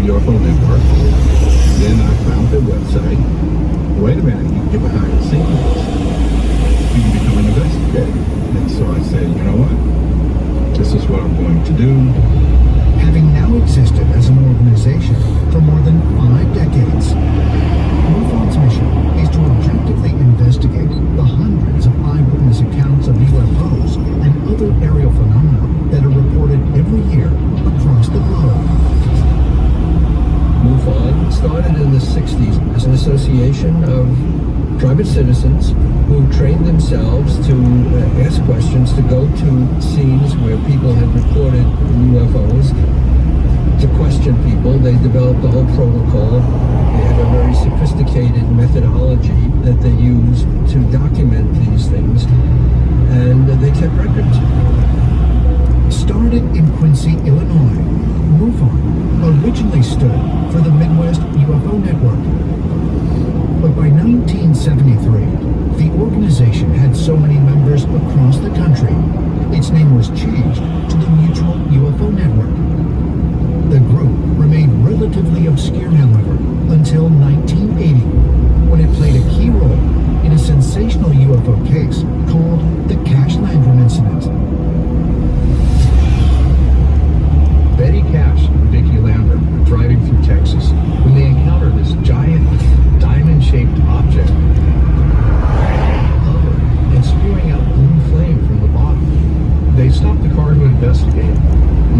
UFO Network. Then I found their website. Wait a minute, you can get behind the scenes. You can become an investigator. And so I said, you know what? This is what I'm going to do. Having now existed as an organization for more than 5 decades, MUFON's mission is to objectively investigate the hundreds of eyewitness accounts of UFOs and other aerial phenomena that are reported every year across the globe. MUFON started in the 60s as an association of private citizens who trained themselves to ask questions, to go to scenes where people had reported UFOs, to question people. They developed a whole protocol. They had a very sophisticated methodology that they used to document these things, and they kept records. Started in Quincy, Illinois, MUFON originally stood for the Midwest UFO Network. But by 1973, the organization had so many members across the country, its name was changed to the Mutual UFO Network. The group remained relatively obscure, however, until 1980, when it played a key role in a sensational UFO case called the Cash Landrum Incident. Betty Cash and Vicki Landrum were driving through Texas when they encountered this giant diamond-shaped object hovering and spewing out blue flame from the bottom. They stopped the car to investigate.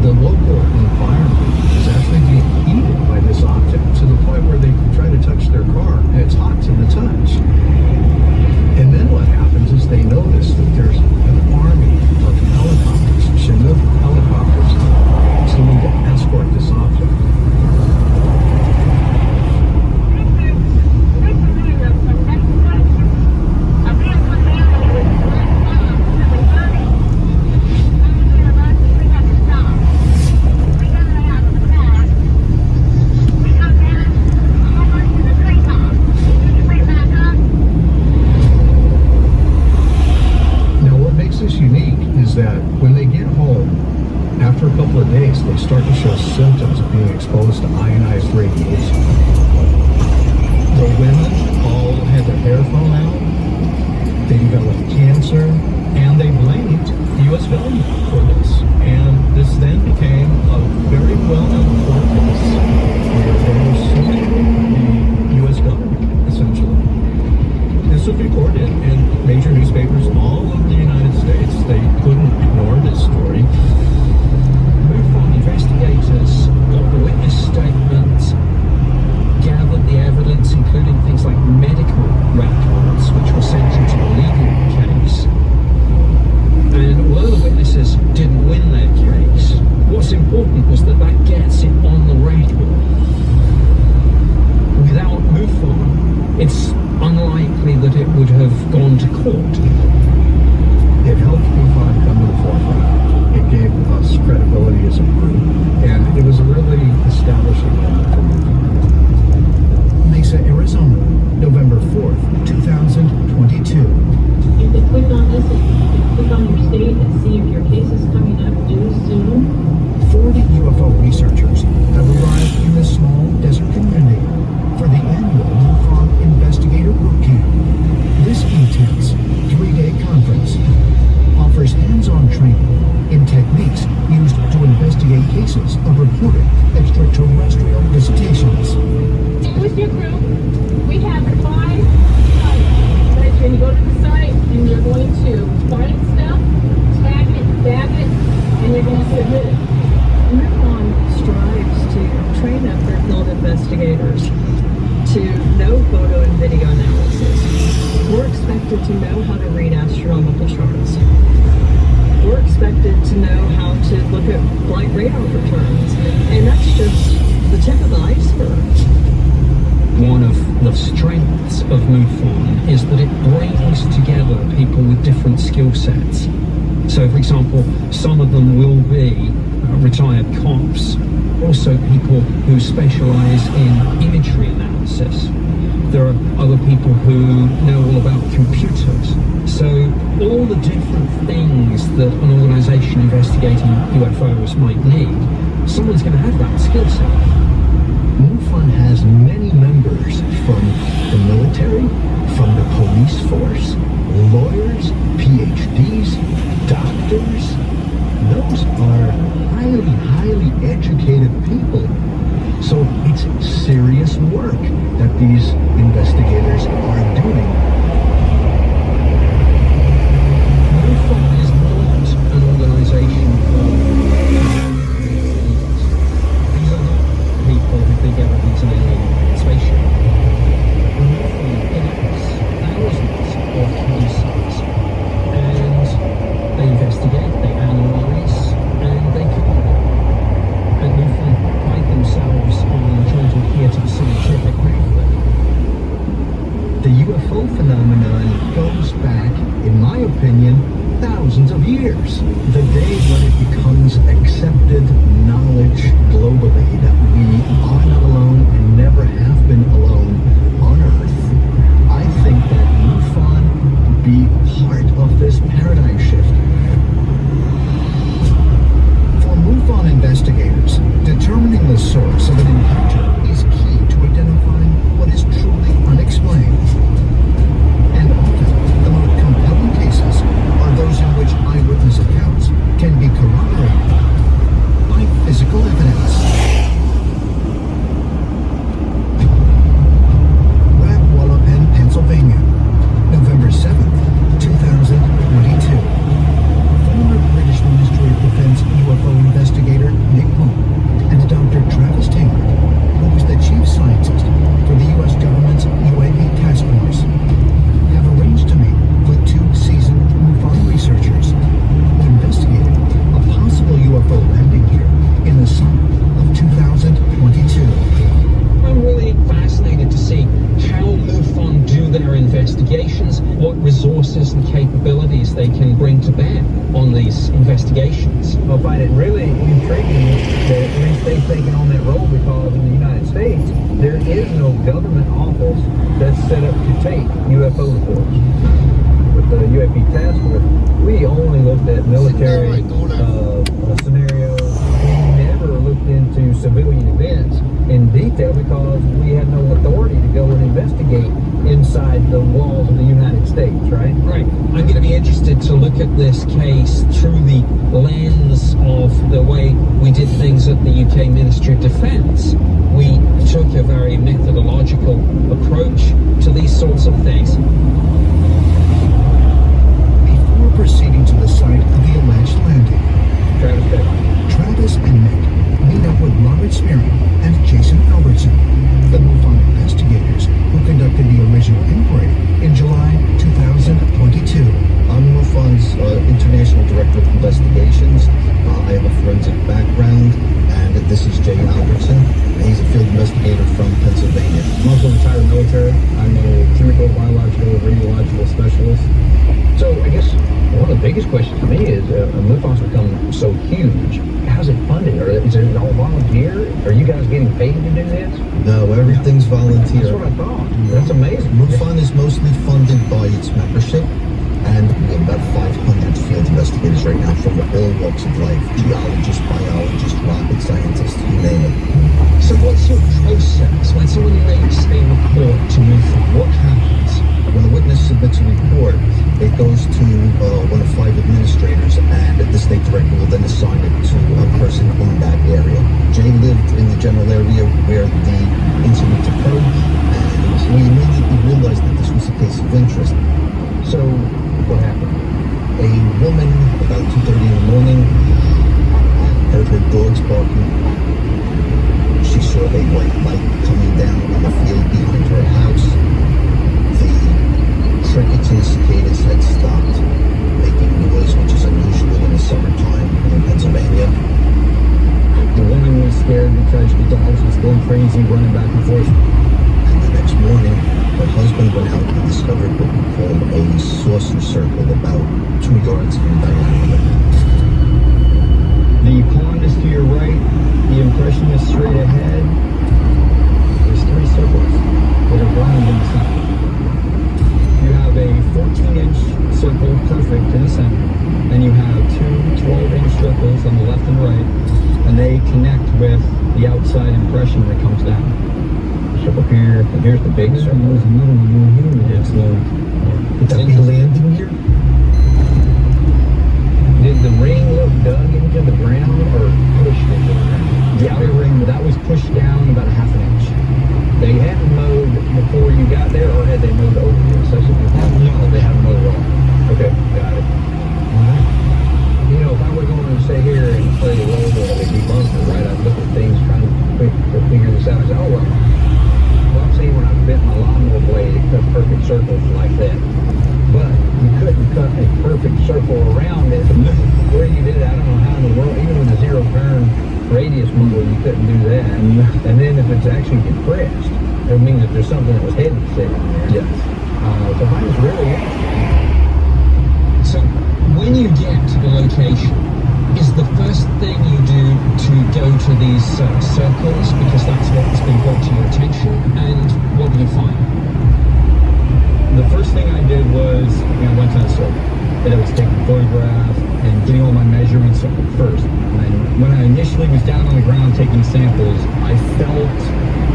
The local environment is actually being heated by this object to the point where they try to touch their car, and it's hot to the touch. And then what happens is they notice that there's an army of helicopters, Chinook helicopters, coming to escort this object. That when they get home, after a couple of days, they start to show symptoms of being exposed to ionized radiation. The women all had their hair fall out, they developed cancer, and they blamed the U.S. government for this. And this then became a very well-known court case where they were suing the U.S. government, essentially. This was reported in major newspapers all over the United States. They couldn't ignore this story. MUFON investigators got the witness statements, gathered the evidence, including things like medical records, which were sent into the legal case. And although the witnesses didn't win their case, what's important was that that gets it on the record. Without MUFON, it's unlikely that it would have gone to court. It helped MUFON come to the forefront. It gave us credibility as a group, and it was a really establishing moment for MUFON. Mesa, Arizona, November 4th, 2022. You can click on this and you can click on your state and see if your case is coming up due soon. 40 UFO researchers have arrived in this small desert community for the annual MUFON Investigator Boot Camp. This intense 3-day conference offers hands-on training in techniques used to investigate cases of reported extraterrestrial visitations. With your group, we have 5 sites. Right, when you go to the site and you're going to find stuff, tag it, bag it, and you're going to submit it. MUFON strives to train up their field investigators to know photo and video analysis. We're expected to know how to read astronomical charts. We're expected to know how to look at flight radar returns. And that's just the tip of the iceberg. One of the strengths of MUFON is that it brings together people with different skill sets. So, for example, some of them will be retired cops, also people who specialize in imagery analysis. There are other people who know all about computers. So all the different things that an organization investigating UFOs might need, someone's going to have that skill set. these investigators are doing. MUFON is not an organisation for these are not people who think everything's an alien spaceship. MUFON collects thousands of cases and they investigate, they analyse, and they communicate. And MUFON pride themselves on trying to adhere to the scientific method. The UFO phenomenon goes back, in my opinion, thousands of years. The day when it becomes accepted knowledge globally that we are not alone and never have been alone on Earth, I think that MUFON be part of this paradigm shift. For MUFON investigators, determining the source of an encounter is key to identifying what is truly unexplained. And often, the most compelling cases are those in which eyewitness accounts can be corroborated by physical evidence. Ragwallapen, Pennsylvania, November 7th, 2022. Former British Ministry of Defense UFO investigator Nick Moon and Dr. Travis Taylor, who was the chief scientist for the U.S. government's UAP task force, have arranged to meet with two seasoned MUFON researchers who investigated a possible UFO landing here in the summer of 2022. I'm really fascinated to see how MUFON do their investigations, what resources and capabilities they can bring to bear on these investigations. I find it really intriguing that at least they've taken on that role, because in the United States, there is no government office that's set up to take UFO reports. With the UAP task force, we only looked at military scenarios. We never looked into civilian events in detail because we had no authority to go and investigate inside the walls of the United States, right? Right. I'm going to be interested to look at this case through the lens of the way we did things at the UK Ministry of Defence. We took a very methodological approach to these sorts of things. Before proceeding to the site of the alleged landing, Travis and Nick meet up with Robert Spearing and Jason Albertson, the MUFON investigators who conducted the original inquiry in July 2022. I'm MUFON's International Director of Investigations. I have a forensic background, and this is Jay Albertson. He's a field investigator from Pennsylvania. I'm also retired military. I'm a chemical, biological, radiological specialist. So I guess one of the biggest questions for me is, MUFON's become so huge. How's it funded? Or is it all volunteer? Are you guys getting paid to do this? No, everything's volunteer. That's what I thought. That's amazing. MUFON is mostly funded by its membership, and we have about 500 field investigators right now from all walks of life: geologists, biologists, rocket scientists, you name it. So what's your process when someone makes a report to MUFON? What happens? When a witness submits a report, it goes to one of 5 administrators, and the state director will then assign it to a person in that area. Jay lived in the general area where the incident occurred, and we immediately realized that this was a case of interest. So what happened? A woman, about 2:30 in the morning, heard her dogs barking. She saw a white light coming down on the field behind her house. The crickets and cicadas had stopped making noise, which is unusual in the summertime in Pennsylvania. The woman was scared because the dogs was going crazy, running back and forth. And the next morning, her husband went out and discovered what we call a saucer circle about 2 yards in diameter. The pond is to your right. The impression is straight ahead. There's 3 circles that are round in the center. You have a 14-inch circle, perfect, in the center. Then you have 2 12-inch circles on the left and right, and they connect with the outside impression that comes down. So up here, and here's the big circle. There's another one here. It's the... Would that be landing here? Did the ring look dug into the ground or pushed into the ground? The outer ring, that was pushed down about a half an inch. They hadn't mowed figure this out. I said, oh, well, I've seen when I bent my lawnmower blade, it cut perfect circles like that. But you couldn't cut a perfect circle around it. Where you did it, I don't know how in the world, even with a zero turn radius motor, you couldn't do that. And then if it's actually depressed, it means that there's something that was heavy sitting there. Yes. So mine was really interesting. So when you get to the location, is the first thing you do to go to these circles because that's what's been brought to your attention, and what do you find? The first thing I did was I went to the circle, and I was taking photographs and getting all my measurements first. And when I initially was down on the ground taking samples, I felt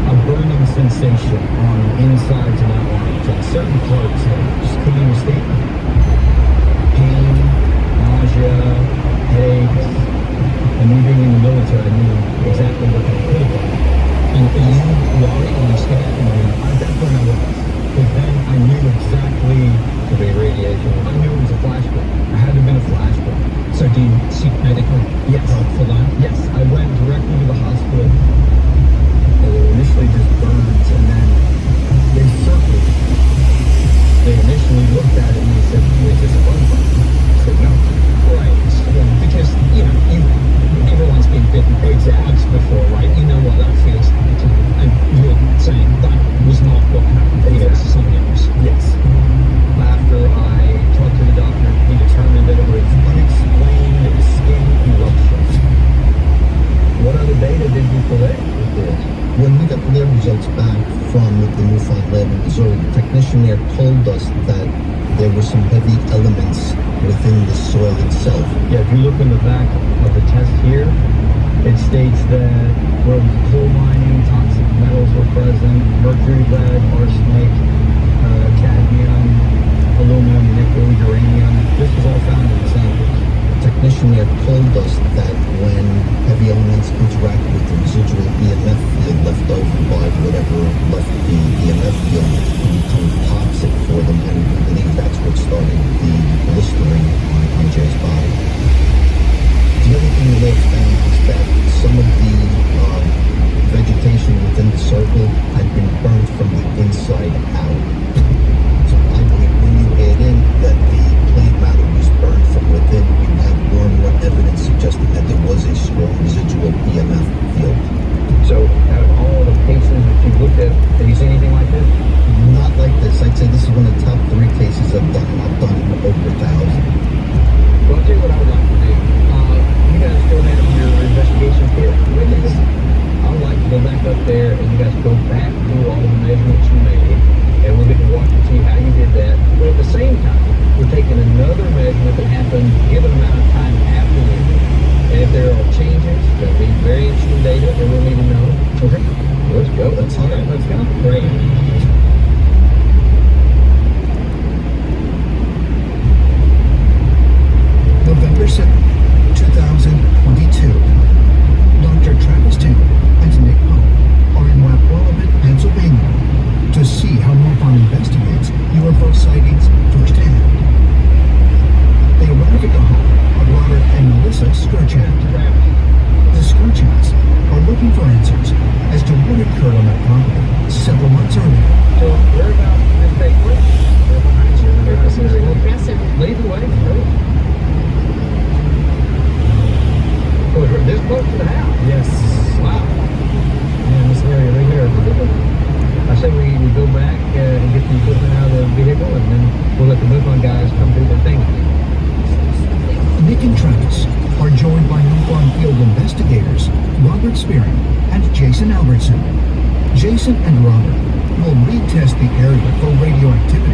a burning sensation on the insides of my arms, on certain parts that I just couldn't understand. Pain, nausea, headaches, and me being in the military, I knew exactly what that could have been. And are you worried when you scared? At that point I was. Because then I knew exactly To be radiation. I knew it was a flashback. I had to have been a flashback. So do you seek medical help for that? Yes, I went directly to the hospital. They were initially just burns, and then they circled. They initially looked at it and they said, "Is this a bun burn?" I said, "No." Right. Because, everyone's been bitten once before, right? You know what that feels like. And you're saying that was not what happened here, this is something else. Yes. After I talked to the doctor, he determined that it was unexplained skin eruption. What other data did you collect with this? When we got their results back from the MUFON lab in Missouri, the technician there told us that there were some heavy elements within the soil itself. Yeah, if you look in the back of the test here, it states that where coal mining, toxic metals were present, mercury, lead, arsenic, cadmium, aluminum, nickel, uranium. This was all found in the samples. The technician there told us that when heavy elements interact with the residual EMF field left over by whatever left the EMF field, it becomes toxic for them, and we believe that's what started the blistering on Jay's body. The other thing the lab found is that some of the vegetation within the circle had been burned from the inside out. So I believe when you add in that the plant matter was burned from within, you have more and more evidence suggesting that there was a strong residual EMF field. So, out of all the cases that you've looked at, have you seen anything like this? Not like this. I'd say this is one of the top 3 cases I've done. I've done over 1,000. Well, I'll tell you what I would like to do. You guys still have your investigation kit with you? I would like to go back up there and you guys go back through all the measurements you made, and we'll get to watch and see how you did that. But at the same time, we're taking another measurement that happened given amount of time afterwards. And if there are changes, that'll be very interesting data that we'll need to know. Okay, let's go. Let's go. Let's go. Great. November 7th, 2022. Dr. Travis Taylor and Nick Pope are in Wapwallopit, Pennsylvania, to see how MUFON investigates UFO sightings firsthand. They arrive at the home of Robert and Melissa Skirchand. The Skirchands are looking for answers as to what occurred on their property several months earlier. So, whereabouts did this take place? They're behind you. This is aggressive. Lead the way. Oh, we're this close to the house. Yes. Wow. Yeah, in this area right here. I say we go back and get the equipment out of the vehicle, and then we'll let the MUFON guys come do their thing. Nick and Travis are joined by MUFON field investigators Robert Spearing and Jason Albertson. Jason and Robert will retest the area for radioactivity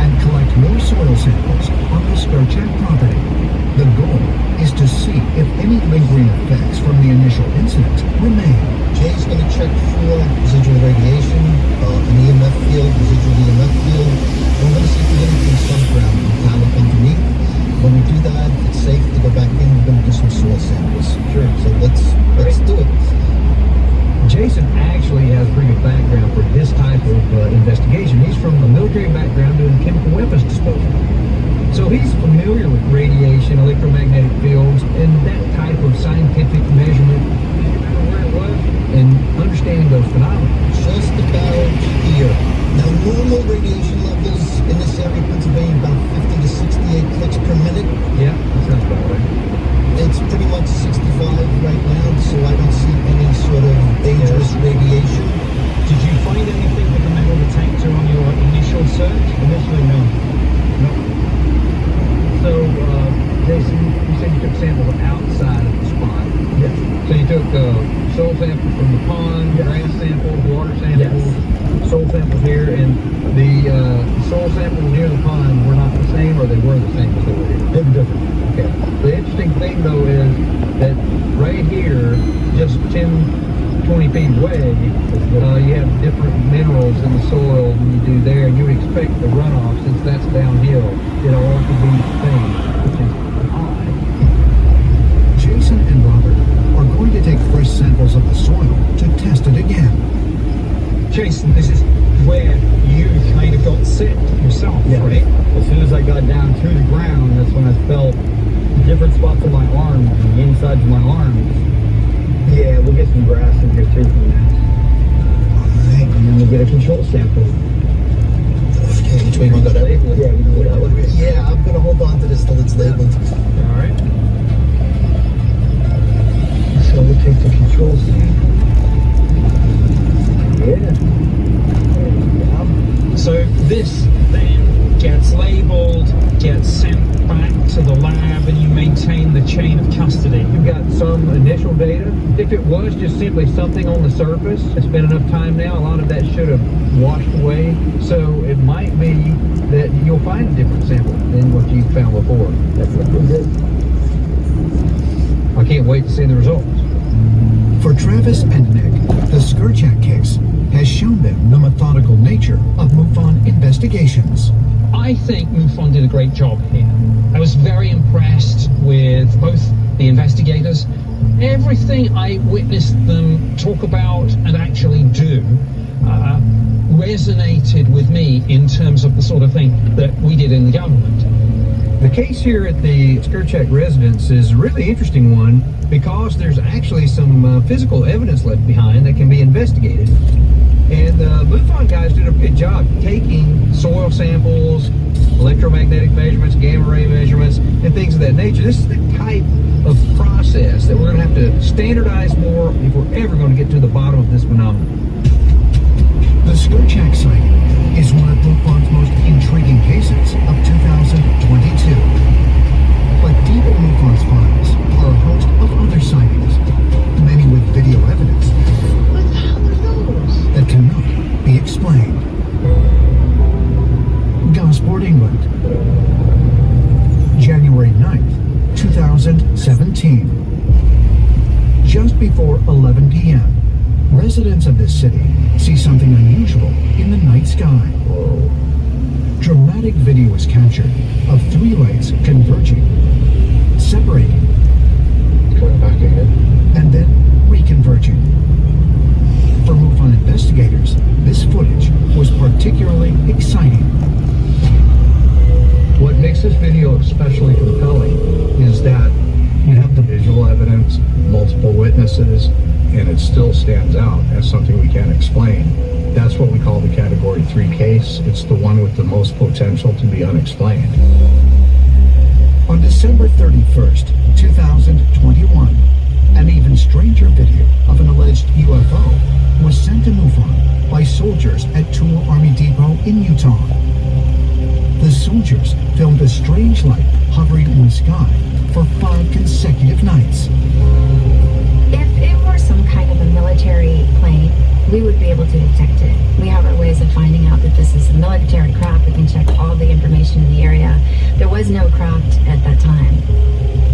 and collect more soil samples on the Skirchand property. The goal is to see if any lingering effects from the initial incident remain. Jay's going to check for residual radiation, an EMF field, residual EMF field. We're going to see if there's anything subground metallic underneath. When we do that, if it's safe to go back in, we're going to do some soil samples. Sure. So let's do it. Jason actually has a pretty good background for this type of investigation. He's from a military background doing chemical weapons disposal. So he's familiar with radiation, electromagnetic fields, and that type of scientific measurement, no matter where it was and understanding those phenomena. Just about here. Now, normal radiation levels in this area of Pennsylvania about 50 to 68 clicks per minute. Yeah, that sounds about right. It's pretty much 65 right now, so I don't see any sort of dangerous radiation. Did you find anything with the metal detector on your initial search? Initially, no. No. So, Jason, you said you took samples outside of the spot. Yes. So you took soil samples from the pond, Yes. grass samples, water samples, Yes. soil samples here, and the soil samples near the pond were not the same, or they were the same as they were here? They were different. Okay. The interesting thing, though, is that right here, just 10, 20 feet away, you have different minerals in the soil than you do there, and you would expect the runoff, since that's downhill, it all to be the same, which is odd. Jason and Robert are going to take fresh samples of the soil to test it again. Jason, this is where you kind of got sick yourself, right? As soon as I got down to the ground, that's when I felt different spots on my arms, on the insides of my arms. Yeah, we'll get some grass in here too from that. Alright. And then we'll get a control sample. Okay, which way do we go? That way? Yeah, we can go that way. Yeah, I'm gonna hold on to this till it's labeled. All right. So we'll take the control sample. Yeah. So this then gets labeled, gets sent back to the lab, and you maintain the chain of custody. You've got some initial data. If it was just simply something on the surface, it's been enough time now, a lot of that should have washed away. So it might be that you'll find a different sample than what you found before. That's looking good. I can't wait to see the results. For Travis and Nick, the Skurchak case has shown them the methodical nature of MUFON investigations. I think MUFON did a great job here. I was very impressed with both the investigators. Everything I witnessed them talk about and actually do resonated with me in terms of the sort of thing that we did in the government. The case here at the Skurchak residence is a really interesting one because there's actually some physical evidence left behind that can be investigated. And the MUFON guys did a good job taking soil samples, electromagnetic measurements, gamma ray measurements, and things of that nature. This is the type of process that we're going to have to standardize more if we're ever going to get to the bottom of this phenomenon. The Skurchak sighting is one of MUFON's most intriguing cases of 2022. But deep in MUFON's files are a host of other sightings, many with video evidence that cannot be explained. Gosport, England, January 9th, 2017. Just before 11 p.m., residents of this city see something unusual in the night sky. Dramatic video is captured of three lights converging, separating, Coming back again. and then reconverging. For MUFON investigators, this footage was particularly exciting. What makes this video especially compelling is that you have the visual evidence, multiple witnesses, and it still stands out as something we can't explain. That's what we call the Category 3 case. It's the one with the most potential to be unexplained. On December 31st, 2021, an even stranger video of an alleged UFO was sent to MUFON by soldiers at Tool Army Depot in Utah. The soldiers filmed a strange light hovering in the sky for 5 consecutive nights. If it were some kind of a military plane, we would be able to detect it. We have our ways of finding out that this is a military craft. We can check all the information in the area. There was no craft at that time.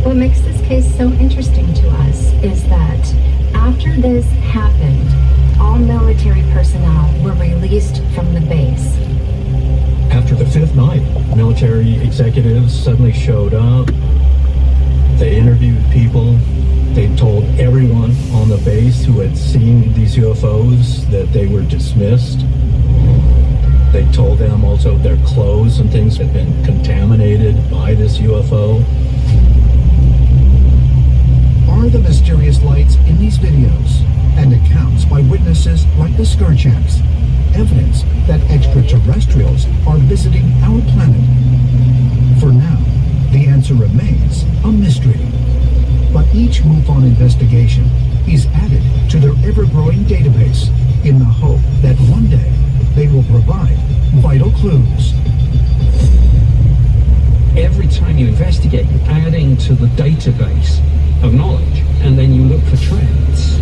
What makes this case so interesting to us is that after this happened, all military personnel were released from the base. After the fifth night, military executives suddenly showed up. They interviewed people. They told everyone on the base who had seen these UFOs that they were dismissed. They told them also their clothes and things had been contaminated by this UFO. Are the mysterious lights in these videos and accounts by witnesses like the Skurchaks. Evidence that extraterrestrials are visiting our planet. For now, the answer remains a mystery. But each MUFON investigation is added to their ever-growing database in the hope that one day they will provide vital clues. Every time you investigate, you're adding to the database of knowledge, and then you look for trends.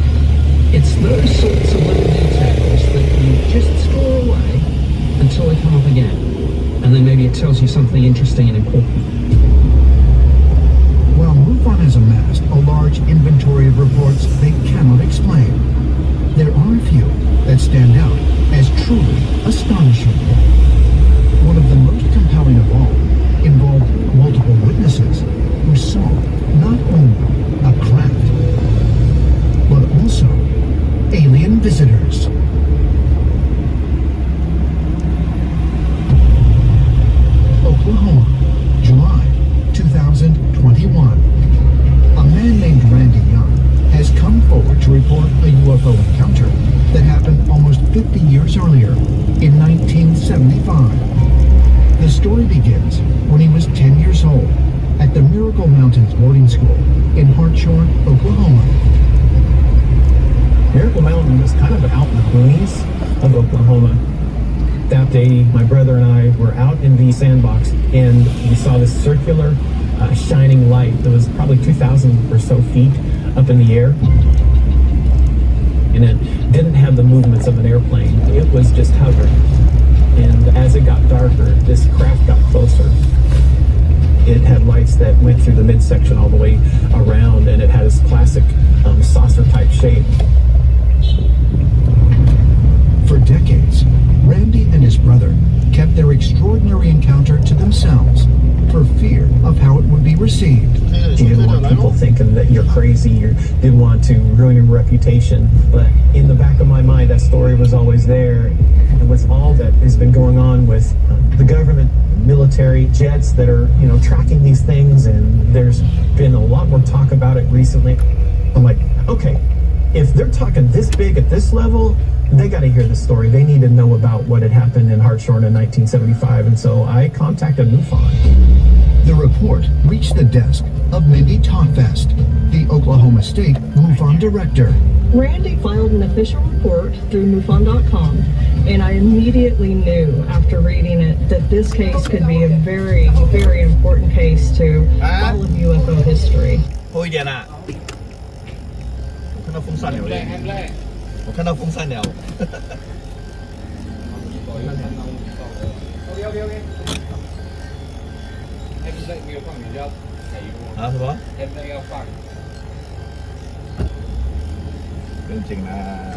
It's those sorts of little details that you just store away until they come up again. And then maybe it tells you something interesting and important. While MUFON has amassed a large inventory of reports they cannot explain, there are a few that stand out as truly astonishing. One of the most compelling of all involved multiple witnesses who saw not only a craft, but also alien visitors. Oklahoma, July 2021. A man named Randy Young has come forward to report a UFO encounter that happened almost 50 years earlier in 1975. The story begins when he was 10 years old at the Miracle Mountains boarding school in Hartshorn, Oklahoma. Miracle Mountain was kind of out in the boonies of Oklahoma. That day, my brother and I were out in the sandbox, and we saw this circular, shining light that was probably 2,000 or so feet up in the air. And it didn't have the movements of an airplane. It was just hovering. And as it got darker, this craft got closer. It had lights that went through the midsection all the way around, and it had this classic saucer-type shape. For decades, Randy and his brother kept their extraordinary encounter to themselves for fear of how it would be received. You didn't want people thinking that you're crazy. You didn't want to ruin your reputation. But in the back of my mind, that story was always there. And with all that has been going on with the government, military jets that are, tracking these things, and there's been a lot more talk about it recently. I'm like, okay, if they're talking this big at this level, they got to hear the story. They need to know about what had happened in Hartshorn in 1975. And so I contacted MUFON. The report reached the desk of Mindy Todfest, the Oklahoma State MUFON director. Randy filed an official report through MUFON.com, and I immediately knew after reading it that this case could be a very, very important case to all of UFO history. Thôi điền ạ. Một phun xanh nèo đi. Một phun xanh nèo. Hả thưa bố? Chương trình là